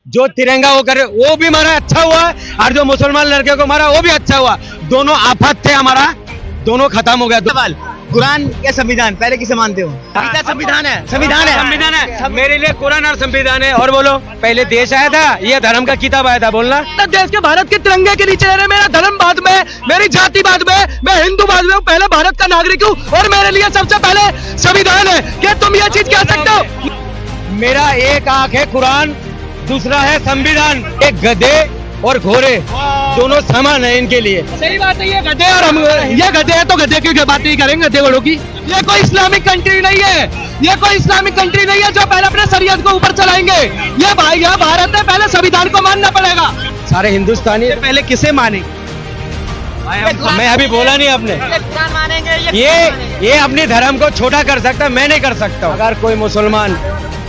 जो तिरंगा वो करे वो भी मारा अच्छा हुआ, और जो मुसलमान लड़के को मारा वो भी अच्छा हुआ। दोनों आफत थे, हमारा दोनों खत्म हो गया। सवाल, कुरान या संविधान, पहले किसे मानते हो? गीता संविधान है, संविधान है, संविधान है मेरे लिए, कुरान और संविधान है। और बोलो, पहले देश आया था, ये धर्म का किताब आया था, बोलना। देश के भारत के तिरंगे के नीचे रहे, मेरा धर्म बाद में, मेरी जाति बाद में, मैं हिंदू बाद में हूँ, पहले भारत का नागरिक हूँ, और मेरे लिए सबसे पहले संविधान है। क्या तुम ये चीज कह सकते हो? मेरा एक आंख है कुरान, दूसरा है संविधान। एक गधे और घोड़े दोनों समान है इनके लिए। सही बात है, ये गधे और हम, ये गधे है तो गधे की बात नहीं करेंगे, गधे घोड़ों की। ये कोई इस्लामिक कंट्री नहीं है, ये कोई इस्लामिक कंट्री नहीं है जो पहले अपने शरीयत को ऊपर चलाएंगे। ये भाई, यह भारत है, पहले संविधान को मानना पड़ेगा। सारे हिंदुस्तानी पहले किसे माने? मैं अभी बोला नहीं आपने, ये अपने धर्म को छोटा कर सकता है, मैं नहीं कर सकता। अगर कोई मुसलमान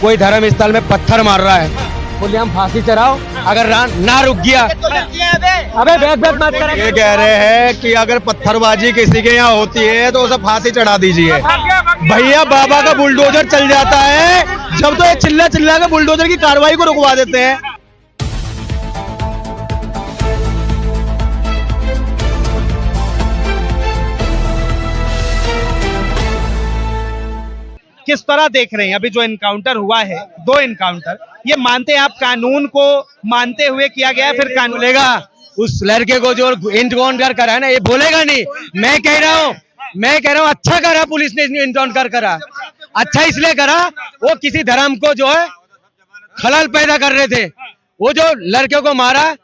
कोई धर्म स्थल में पत्थर मार रहा है, बोले हम फांसी चढ़ाओ, अगर ना रुक गया। अबे बैठ मत कर। ये कह रहे हैं कि अगर पत्थरबाजी किसी के यहाँ होती है तो उसे फांसी चढ़ा दीजिए। भैया बाबा का बुलडोजर चल जाता है जब तो ये चिल्ला चिल्ला के बुलडोजर की कार्रवाई को रुकवा देते हैं। किस तरह देख रहे हैं अभी जो इनकाउंटर हुआ है, दो इनकाउंटर, ये मानते हैं आप कानून को मानते हुए किया गया है? फिर कानून बोलेगा उस लड़के को जो इनकाउंटर करा है ना, ये बोलेगा नहीं। मैं कह रहा हूँ अच्छा करा पुलिस ने इनकाउंटर करा। अच्छा इसलिए करा, वो किसी धर्म को जो है खलल पैदा कर रहे थे। वो जो लड़के को मारा,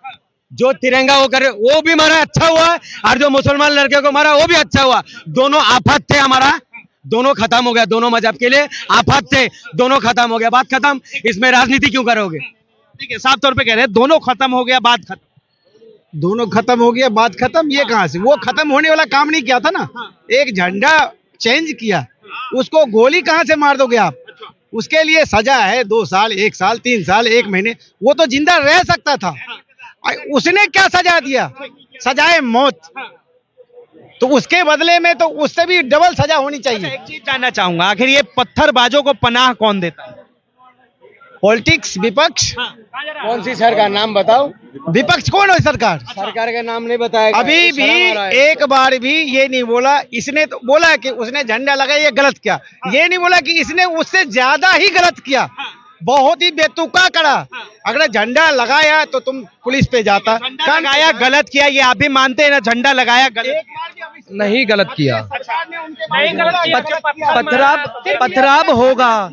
जो तिरंगा वो करे वो भी मारा अच्छा हुआ, और जो मुसलमान लड़के को मारा वो भी अच्छा हुआ। दोनों आफत थे, हमारा दोनों खत्म हो गया। दोनों मजहब के लिए आफत थे, दोनों खत्म हो गया, बात खत्म। इसमें राजनीति क्यों करोगे? ठीक है, साफ तौर पे कह रहे हैं दोनों खत्म हो गया, बात खत्म। दोनों खत्म हो गया, बात खत्म। ये कहाँ से? वो खत्म होने वाला काम नहीं किया था ना, एक झंडा चेंज किया, उसको गोली कहाँ से मार दोगे आप? उसके लिए सजा है 2 साल, 1 साल, 3 साल, 1 महीने। वो तो जिंदा रह सकता था, उसने क्या सजा दिया? सजाए मौत। तो उसके बदले में तो उससे भी डबल सजा होनी चाहिए। एक चीज जानना चाहूंगा, आखिर ये पत्थरबाजों को पनाह कौन देता है? पॉलिटिक्स, विपक्ष। कौन सी सरकार, नाम बताओ। विपक्ष कौन है? सरकार का नाम नहीं बताया। अभी भी एक बार भी ये नहीं बोला। इसने तो बोला कि उसने झंडा लगाया, ये गलत किया। ये नहीं बोला कि इसने उससे ज्यादा ही गलत किया, बहुत ही बेतुका करा। अगर झंडा लगाया तो तुम पुलिस पे जाता। लगाया गलत किया, ये आप भी मानते हैं ना? झंडा लगाया गलत नहीं गलत किया। पथराव होगा,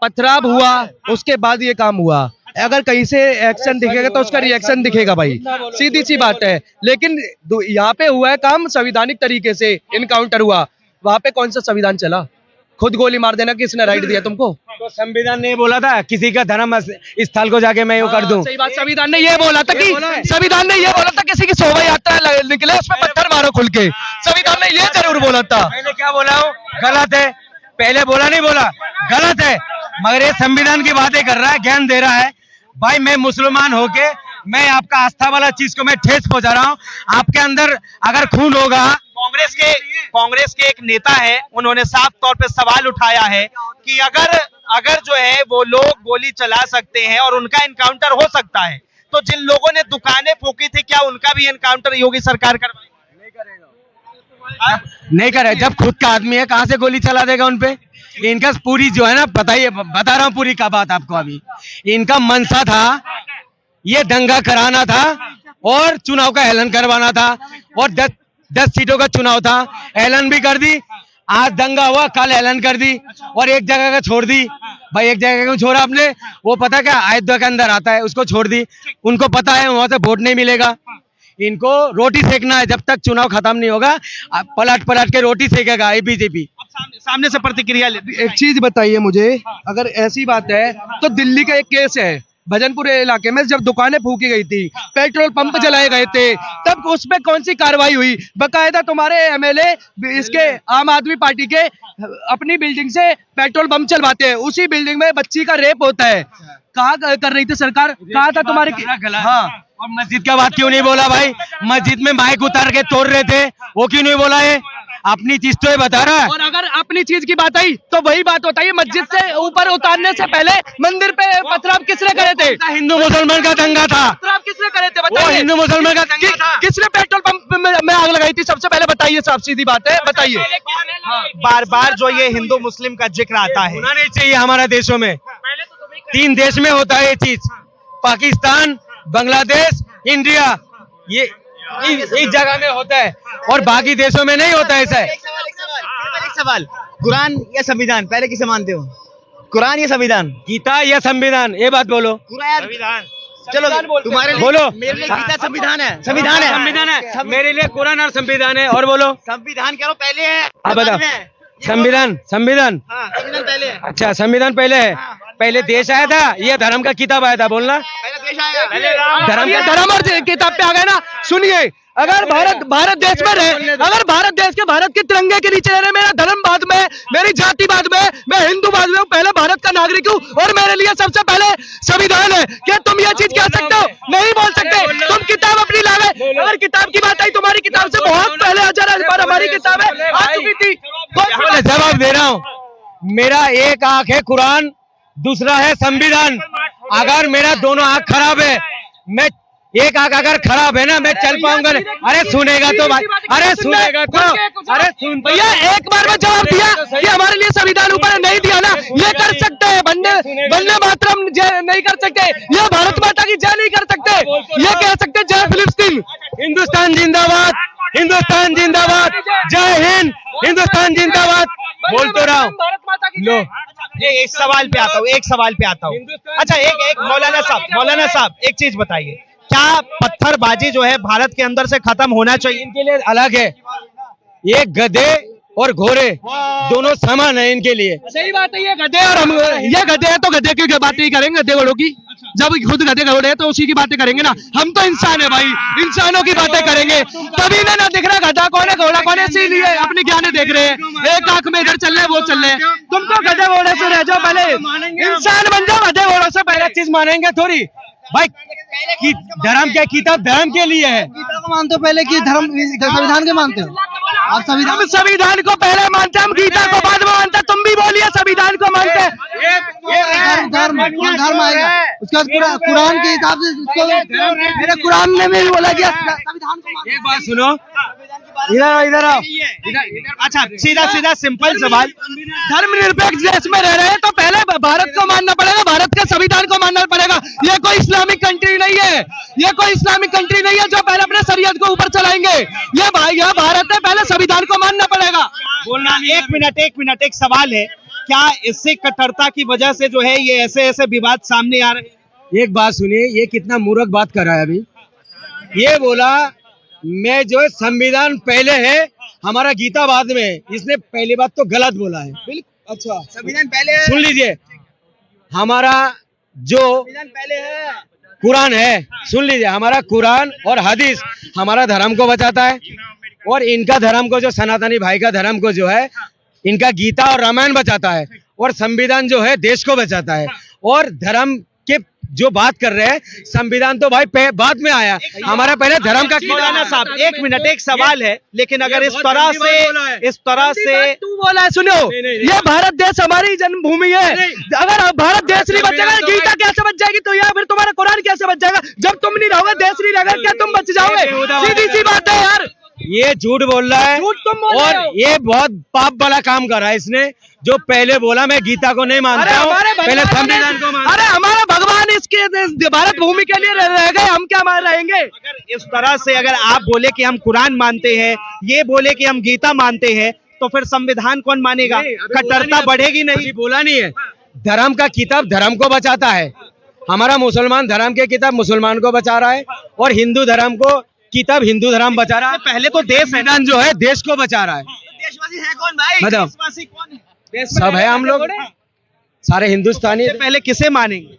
पथराव हुआ, उसके बाद ये काम हुआ। अगर कहीं से एक्शन दिखेगा तो उसका रिएक्शन दिखेगा भाई, सीधी सी बात है। लेकिन यहाँ पे हुआ है काम संवैधानिक तरीके से, इनकाउंटर हुआ। वहाँ पे कौन सा संविधान चला? खुद गोली मार देना किसने राइट दिया तुमको? तो संविधान ने बोला था किसी का धर्म स्थल को जाके मैं वो कर दूं? सही बात, संविधान ने ये बोला था कि संविधान ने ये बोला था किसी की शोभा यात्रा निकले उसमें पत्थर मारो खुल के। संविधान ने ये जरूर बोला था। मैंने क्या बोला हूँ? गलत है। पहले बोला नहीं, बोला गलत है, मगर ये संविधान की बातें कर रहा है, ज्ञान दे रहा है। भाई मैं मुसलमान होके मैं आपका आस्था वाला चीज को मैं ठेस पहुंचा रहा हूँ। आपके अंदर अगर खून होगा। कांग्रेस के एक नेता है, उन्होंने साफ तौर पे सवाल उठाया है कि अगर जो है वो लोग गोली चला सकते हैं और उनका इनकाउंटर हो सकता है, तो जिन लोगों ने दुकानें फूकी थी क्या उनका भी इनकाउंटर योगी सरकार करवाएगी? नहीं करे। जब खुद का आदमी है कहां से गोली चला देगा उनपे? इनका पूरी जो है ना, बताइए, बता रहा हूँ पूरी का बात आपको। अभी इनका मनसा था ये दंगा कराना था और चुनाव का ऐलान करवाना था, और 10 सीटों का चुनाव था, ऐलान भी कर दी। आज दंगा हुआ, कल ऐलान कर दी, और एक जगह का छोड़ दी। भाई एक जगह क्यों छोड़ा आपने? वो पता क्या अयोध्या के अंदर आता है, उसको छोड़ दी। उनको पता है वहां से वोट नहीं मिलेगा। इनको रोटी सेकना है, जब तक चुनाव खत्म नहीं होगा पलट के रोटी सेकेगा ये बीजेपी। सामने से प्रतिक्रिया लेती। एक चीज बताइए मुझे, अगर ऐसी बात है तो दिल्ली का एक केस है, भजनपुर इलाके में जब दुकानें फूकी गई थी, पेट्रोल पंप जलाए गए थे, तब उस पे कौन सी कार्रवाई हुई? बकायदा तुम्हारे एमएलए इसके आम आदमी पार्टी के अपनी बिल्डिंग से पेट्रोल पंप चलवाते हैं, उसी बिल्डिंग में बच्ची का रेप होता है। कहाँ कर रही थी सरकार? कहाँ था तुम्हारे? हाँ, और मस्जिद का बात क्यों नहीं बोला भाई? मस्जिद में माइक उतार के तोड़ रहे थे, वो क्यों नहीं बोला है? अपनी चीज तो ये बता रहा है। और अगर अपनी चीज की बात आई तो वही बात होता है, मस्जिद से ऊपर उतारने से पहले मंदिर पे पथराव किसने करे थे? हिंदू मुसलमान का दंगा था, पथराव किसने करे थे वो बताइए? हिंदू मुसलमान का दंगा था। किसने पेट्रोल पंप में आग लगाई थी सबसे पहले बताइए, साफ सीधी बात है, बताइए। बार बार जो ये हिंदू मुस्लिम का जिक्र आता है, होना नहीं चाहिए हमारे देशों में। 3 देश में होता है ये चीज, पाकिस्तान, बांग्लादेश, इंडिया, ये इस जगह में होता है और बाकी देशों में नहीं होता ऐसा है। एक सवाल, कुरान या संविधान, पहले किसे मानते हो? कुरान या संविधान? गीता या संविधान, ये बात बोलो। कुरान। चलो तुम्हारे लिए बोलो। मेरे लिए गीता संविधान है, संविधान है, संविधान है, मेरे लिए कुरान और संविधान है। और बोलो। संविधान करो पहले है, आप बाद बताओ। में है। संविधान, संविधान, हाँ, संविधान पहले है, अच्छा संविधान पहले है। पहले देश आया था, ये धर्म का किताब आया था, बोलना। पहले देश आएगा। धर्म ये धर्म और किताब पे आ गए ना। सुनिए, अगर भारत देश में रहे, अगर भारत के तिरंगे के नीचे रहे, मेरा धर्म बाद में, मेरी जाति बाद में, मैं हिंदू बाद में हूँ, पहले भारत का नागरिक हूँ और मेरे लिए सबसे पहले संविधान है। क्या तुम ये चीज कह सकते हो? नहीं बोल सकते। तुम किताब अपनी लावे, अगर किताब की बात आई, तुम्हारी किताब से बहुत पहले हजार बार हमारी किताब है आ चुकी थी। जवाब दे रहा हूँ, मेरा एक आंख है कुरान, दूसरा है संविधान। अगर मेरा दोनों आंख खराब है, मैं एक आंख अगर खराब है ना, मैं चल पाऊंगा नहीं। अरे सुनेगा तो भाई, अरे सुनेगा तो, अरे सुन भैया एक बार में जवाब दिया कि हमारे लिए संविधान ऊपर नहीं दिया ना, ये कर सकते हैं, वंदे मातरम नहीं कर सकते, ये भारत माता की जय नहीं कर सकते, ये कह सकते जय फिलिस्तीन, हिंदुस्तान जिंदाबाद, हिंदुस्तान जिंदाबाद, जय हिंद, हिंदुस्तान जिंदाबाद। बोल तो रहा हूँ। भारत माता की लो, एक सवाल पे आता हूँ, एक सवाल पे आता हूँ। अच्छा, एक मौलाना साहब एक चीज बताइए, क्या पत्थरबाजी जो है भारत के अंदर से खत्म होना चाहिए? इनके लिए अलग है, ये गधे और घोड़े दोनों समान है इनके लिए। सही बात है, ये गधे और हम, ये गधे है तो गधे की बात नहीं करेंगे, गधे घोड़ों की। जब खुद गधे घोड़े हैं तो उसी की बातें करेंगे ना। हम तो इंसान है भाई, इंसानों की बातें करेंगे। तभी ना दिख रहा गधा कौन है घोड़ा कौन है, इसीलिए अपनी ज्ञान देख रहे हैं। एक आंख में इधर चल रहे हैं, वो चल रहे हैं। तुम तो गधे घोड़े से रह जाओ, पहले इंसान बन जाओ, गधे घोड़ों से पहले। चीज मानेंगे थोड़ी भाई कि धर्म क्या, किताब धर्म के लिए है। गीता को मानते हो पहले कि धर्म संविधान के मानते हो? आप संविधान को पहले मानते हैं, हम गीता को बाद में मानते हैं। तुम भी बोलिए संविधान को मानते हैं। धर्म आएगा उसके बाद कुरान के हिसाब से उसको, मेरे कुरान ने भी बोला कि संविधान को। एक बात सुनो, इधर आओ। अच्छा, सीधा सिंपल सवाल, धर्मनिरपेक्ष देश में रह रहे हैं तो पहले भारत को मानना पड़ेगा, भारत के संविधान को मानना पड़ेगा। ये कोई इस्लामिक कंट्री नहीं है, ये कोई इस्लामिक कंट्री नहीं है जो पहले अपने शरीयत को ऊपर चलाएंगे। ये भारत है, पहले संविधान को मानना पड़ेगा। बोलना। एक मिनट, एक सवाल है, क्या इससे कट्टरता की वजह से जो है ये ऐसे विवाद सामने आ रहे हैं? एक बात सुनिए, ये कितना मूर्ख बात कर रहा है अभी। ये बोला मैं जो है संविधान पहले है, हमारा गीता बाद में है। इसने पहली बात तो गलत बोला है। बिल्कुल। अच्छा, संविधान पहले है, सुन लीजिए, हमारा जो संविधान पहले है। कुरान है, सुन लीजिए, हमारा कुरान और हदीस हमारा धर्म को बचाता है, और इनका धर्म को, जो सनातनी भाई का धर्म को जो है, इनका गीता और रामायण बचाता है, और संविधान जो है देश को बचाता है। और धर्म के जो बात कर रहे हैं, संविधान तो भाई बाद में आया, हमारा पहले धर्म का। मौलाना साहब एक मिनट, एक सवाल है, लेकिन अगर इस तरह से तू बोला है, सुनो, ये भारत देश हमारी जन्मभूमि है। अगर भारत देश नहीं बचेगा, गीता कैसे बच जाएगी? तो यार फिर तुम्हारा कुरान कैसे बच जाएगा? जब तुम नहीं रहोगे, देश नहीं रहेगा, क्या तुम बच जाओगे? सीधी सी बात है यार। ये झूठ बोल रहा है, झूठ तुम बोल रहे और हो। ये बहुत पाप वाला काम कर रहा है इसने, जो पहले बोला मैं गीता को नहीं मानता हूँ, पहले संविधान को मानता हूँ। अरे हमारे भगवान इसके भारत भूमि के लिए रह गए, हम क्या मान रहेंगे? अगर इस तरह से अगर आप बोले कि हम कुरान मानते हैं, ये बोले कि हम गीता मानते हैं, तो फिर संविधान कौन मानेगा? कट्टरता बढ़ेगी नहीं। बोला नहीं है, धर्म का किताब धर्म को बचाता है। हमारा मुसलमान धर्म के किताब मुसलमान को बचा रहा है, और हिंदू धर्म को किताब हिंदू धर्म बचा रहा है। पहले तो देश है, संविधान जो है देश को बचा रहा है। देशवासी है कौन भाई? बताओ। देशवासी कौन है? सब है, हम लोग सारे हिंदुस्तानी। सबसे पहले किसे मानेंगे?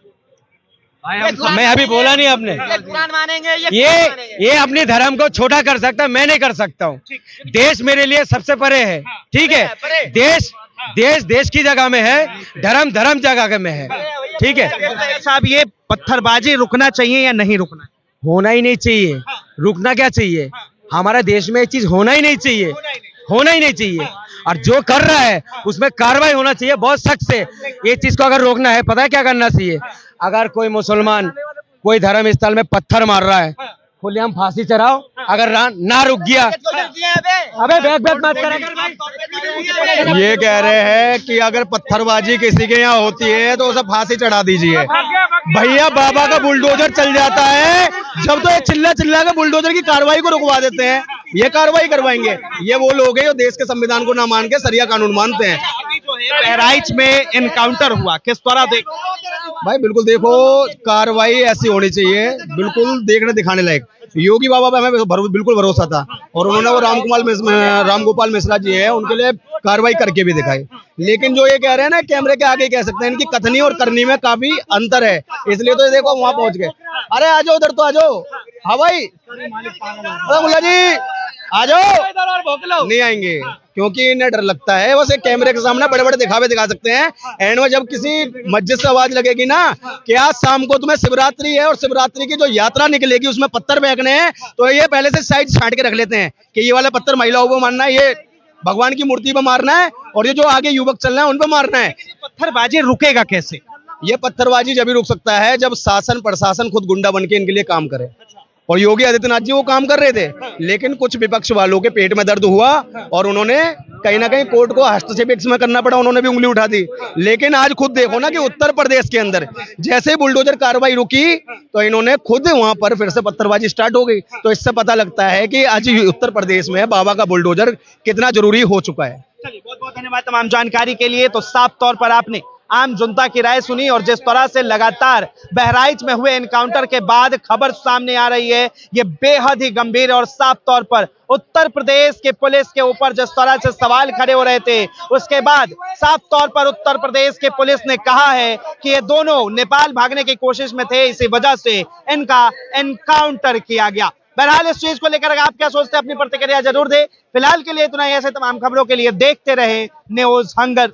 मैं अभी बोला नहीं आपने, ये कुरान मानेंगे, ये कुरान ये अपने धर्म को छोटा कर सकता है, मैं नहीं कर सकता हूँ। देश मेरे लिए सबसे परे है, ठीक है? देश की जगह में है, धर्म जगह में है, ठीक है? साहब, ये पत्थरबाजी रुकना चाहिए या नहीं रुकना? होना ही नहीं चाहिए। रुकना क्या चाहिए? हमारा देश में ये चीज होना ही नहीं चाहिए। होना ही नहीं चाहिए, और जो कर रहा है उसमें कार्रवाई होना चाहिए बहुत सख्त से। ये चीज को अगर रोकना है, पता है क्या करना चाहिए? अगर कोई मुसलमान कोई धर्म स्थल में पत्थर मार रहा है, खुलेआम फांसी चढ़ाओ। अगर ना रुक गया, अबे बैक मत कर। ये कह रहे हैं कि अगर पत्थरबाजी किसी के यहाँ होती है तो उसे फांसी चढ़ा दीजिए। भैया बाबा का बुलडोजर चल जाता है जब तो ये चिल्ला चिल्ला के बुलडोजर की कार्रवाई को रुकवा देते हैं। ये कार्रवाई करवाएंगे, ये वो लोग हैं जो देश के संविधान को ना मान के सरिया कानून मानते हैं। बहराइच में एनकाउंटर हुआ, किस तरह देख? भाई बिल्कुल देखो, कार्रवाई ऐसी होनी चाहिए, बिल्कुल देखने दिखाने लायक। योगी बाबा पे हमें बिल्कुल भरोसा था, और उन्होंने वो रामगोपाल मिश्रा जी है, उनके लिए कार्रवाई करके भी दिखाई। लेकिन जो ये कह रहे हैं ना, कैमरे के आगे कह सकते हैं, इनकी कथनी और करनी में काफी अंतर है, इसलिए तो ये देखो वहां पहुंच गए। अरे आ जाओ उधर, तो आ जाओ। हाँ भाई, अरे मुल्ला जी आ जाओ। नहीं आएंगे क्योंकि इन्हें डर लगता है, बस एक कैमरे के सामने बड़े बड़े दिखावे दिखा सकते हैं। एंड में जब किसी मस्जिद से आवाज लगेगी ना कि आज शाम को तुम्हें शिवरात्रि है और शिवरात्रि की जो यात्रा निकलेगी उसमें पत्थर फेंकने हैं, तो ये पहले से साइड छांट के रख लेते हैं कि ये वाला पत्थर महिलाओं को मारना है, ये भगवान की मूर्ति पे मारना है, और ये जो आगे युवक चल रहे हैं उन पे मारना है। पत्थरबाजी रुकेगा कैसे? ये पत्थरबाजी जब भी रुक सकता है जब शासन प्रशासन खुद गुंडा बन के इनके लिए काम करे, और योगी आदित्यनाथ जी वो काम कर रहे थे, लेकिन कुछ विपक्ष वालों के पेट में दर्द हुआ और उन्होंने कहीं ना कहीं कोर्ट को हस्तक्षेप इसमें करना पड़ा, उन्होंने भी उंगली उठा दी। लेकिन आज खुद देखो ना कि उत्तर प्रदेश के अंदर जैसे बुलडोजर कार्रवाई रुकी तो इन्होंने खुद वहां पर फिर से पत्थरबाजी स्टार्ट हो गई। तो इससे पता लगता है कि आज उत्तर प्रदेश में बाबा का बुलडोजर कितना जरूरी हो चुका है। चलिए, बहुत बहुत धन्यवाद तमाम जानकारी के लिए। तो साफ तौर पर आपने आम जनता की राय सुनी, और जिस तरह से लगातार बहराइच में हुए एनकाउंटर के बाद खबर सामने आ रही है, ये बेहद ही गंभीर और साफ तौर पर उत्तर प्रदेश के पुलिस के ऊपर जिस तरह से सवाल खड़े हो रहे थे, उसके बाद साफ तौर पर उत्तर प्रदेश के पुलिस ने कहा है कि ये दोनों नेपाल भागने की कोशिश में थे, इसी वजह से इनका एनकाउंटर किया गया। बहरहाल इस चीज को लेकर आप क्या सोचते हैं, अपनी प्रतिक्रिया जरूर दें। फिलहाल के लिए इतना ही। ऐसे तमाम खबरों के लिए देखते रहे न्यूज़ हंगर।